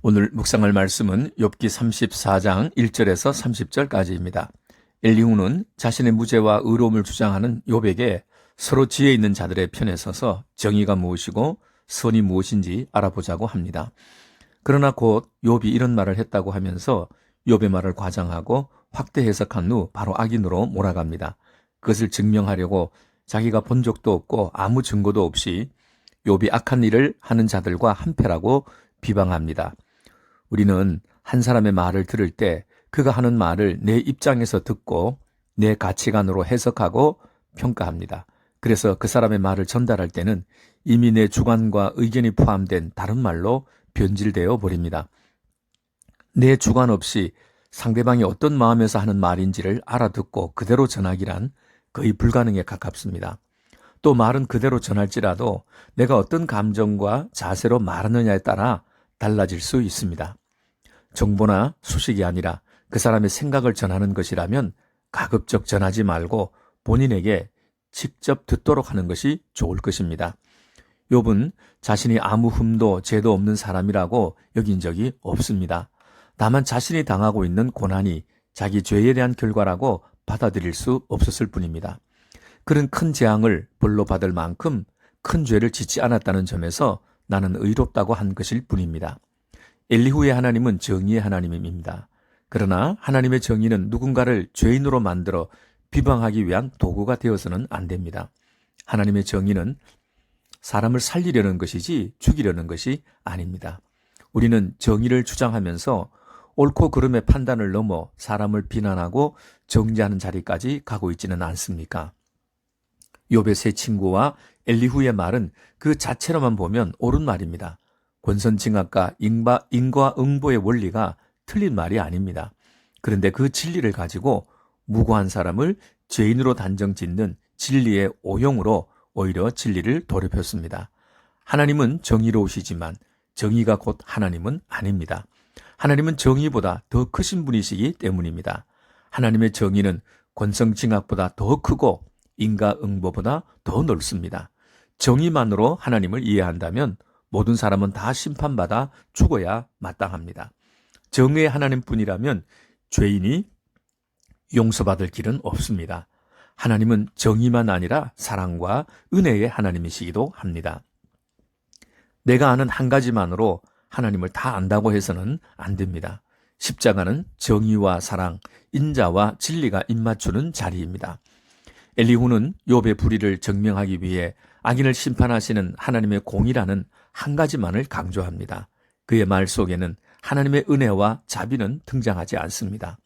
오늘 묵상할 말씀은 욥기 34장 1절에서 30절까지입니다. 엘리후는 자신의 무죄와 의로움을 주장하는 욥에게 서로 지혜 있는 자들의 편에 서서 정의가 무엇이고 선이 무엇인지 알아보자고 합니다. 그러나 곧 욥이 이런 말을 했다고 하면서 욥의 말을 과장하고 확대 해석한 후 바로 악인으로 몰아갑니다. 그것을 증명하려고 자기가 본 적도 없고 아무 증거도 없이 욥이 악한 일을 하는 자들과 한패라고 비방합니다. 우리는 한 사람의 말을 들을 때 그가 하는 말을 내 입장에서 듣고 내 가치관으로 해석하고 평가합니다. 그래서 그 사람의 말을 전달할 때는 이미 내 주관과 의견이 포함된 다른 말로 변질되어 버립니다. 내 주관 없이 상대방이 어떤 마음에서 하는 말인지를 알아듣고 그대로 전하기란 거의 불가능에 가깝습니다. 또 말은 그대로 전할지라도 내가 어떤 감정과 자세로 말하느냐에 따라 달라질 수 있습니다. 정보나 소식이 아니라 그 사람의 생각을 전하는 것이라면 가급적 전하지 말고 본인에게 직접 듣도록 하는 것이 좋을 것입니다. 욥은 자신이 아무 흠도 죄도 없는 사람이라고 여긴 적이 없습니다. 다만 자신이 당하고 있는 고난이 자기 죄에 대한 결과라고 받아들일 수 없었을 뿐입니다. 그런 큰 재앙을 벌로 받을 만큼 큰 죄를 짓지 않았다는 점에서 나는 의롭다고 한 것일 뿐입니다. 엘리후의 하나님은 정의의 하나님입니다. 그러나 하나님의 정의는 누군가를 죄인으로 만들어 비방하기 위한 도구가 되어서는 안 됩니다. 하나님의 정의는 사람을 살리려는 것이지 죽이려는 것이 아닙니다. 우리는 정의를 주장하면서 옳고 그름의 판단을 넘어 사람을 비난하고 정죄하는 자리까지 가고 있지는 않습니까? 욥의 세 친구와 엘리후의 말은 그 자체로만 보면 옳은 말입니다. 권선징악과 인과응보의 원리가 틀린 말이 아닙니다. 그런데 그 진리를 가지고 무고한 사람을 죄인으로 단정짓는 진리의 오용으로 오히려 진리를 돌이켰습니다. 하나님은 정의로우시지만 정의가 곧 하나님은 아닙니다. 하나님은 정의보다 더 크신 분이시기 때문입니다. 하나님의 정의는 권선징악보다 더 크고 인과응보보다 더 넓습니다. 정의만으로 하나님을 이해한다면 모든 사람은 다 심판받아 죽어야 마땅합니다. 정의의 하나님뿐이라면 죄인이 용서받을 길은 없습니다. 하나님은 정의만 아니라 사랑과 은혜의 하나님이시기도 합니다. 내가 아는 한 가지만으로 하나님을 다 안다고 해서는 안 됩니다. 십자가는 정의와 사랑, 인자와 진리가 입맞추는 자리입니다. 엘리후는 욥의 불의를 증명하기 위해 악인을 심판하시는 하나님의 공의라는 한 가지만을 강조합니다. 그의 말 속에는 하나님의 은혜와 자비는 등장하지 않습니다.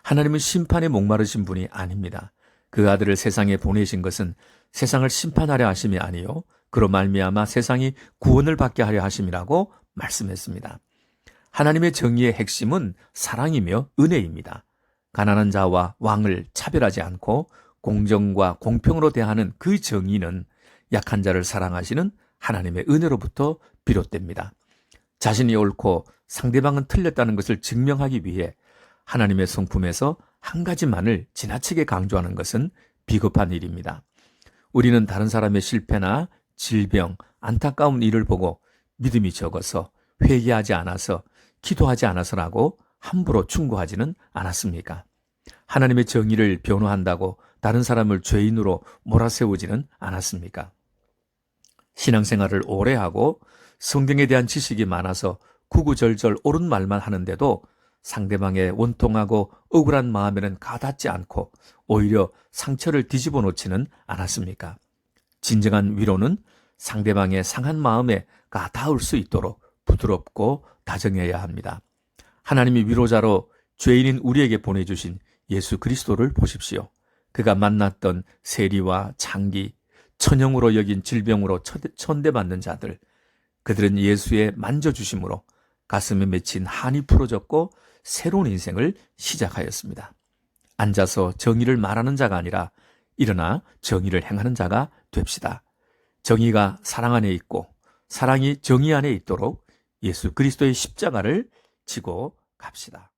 하나님은 심판에 목마르신 분이 아닙니다. 그 아들을 세상에 보내신 것은 세상을 심판하려 하심이 아니요 그로 말미암아 세상이 구원을 받게 하려 하심이라고 말씀했습니다. 하나님의 정의의 핵심은 사랑이며 은혜입니다. 가난한 자와 왕을 차별하지 않고 공정과 공평으로 대하는 그 정의는 약한 자를 사랑하시는 하나님의 은혜로부터 비롯됩니다. 자신이 옳고 상대방은 틀렸다는 것을 증명하기 위해 하나님의 성품에서 한 가지만을 지나치게 강조하는 것은 비겁한 일입니다. 우리는 다른 사람의 실패나 질병, 안타까운 일을 보고 믿음이 적어서 회개하지 않아서 기도하지 않아서라고 함부로 충고하지는 않았습니까? 하나님의 정의를 변호한다고 다른 사람을 죄인으로 몰아세우지는 않았습니까? 신앙생활을 오래 하고 성경에 대한 지식이 많아서 구구절절 옳은 말만 하는데도 상대방의 원통하고 억울한 마음에는 가닿지 않고 오히려 상처를 뒤집어 놓지는 않았습니까? 진정한 위로는 상대방의 상한 마음에 가닿을 수 있도록 부드럽고 다정해야 합니다. 하나님이 위로자로 죄인인 우리에게 보내주신 예수 그리스도를 보십시오. 그가 만났던 세리와 창기, 천형으로 여긴 질병으로 천대받는 자들, 그들은 예수의 만져주심으로 가슴에 맺힌 한이 풀어졌고 새로운 인생을 시작하였습니다. 앉아서 정의를 말하는 자가 아니라 일어나 정의를 행하는 자가 됩시다. 정의가 사랑 안에 있고 사랑이 정의 안에 있도록 예수 그리스도의 십자가를 지고 갑시다.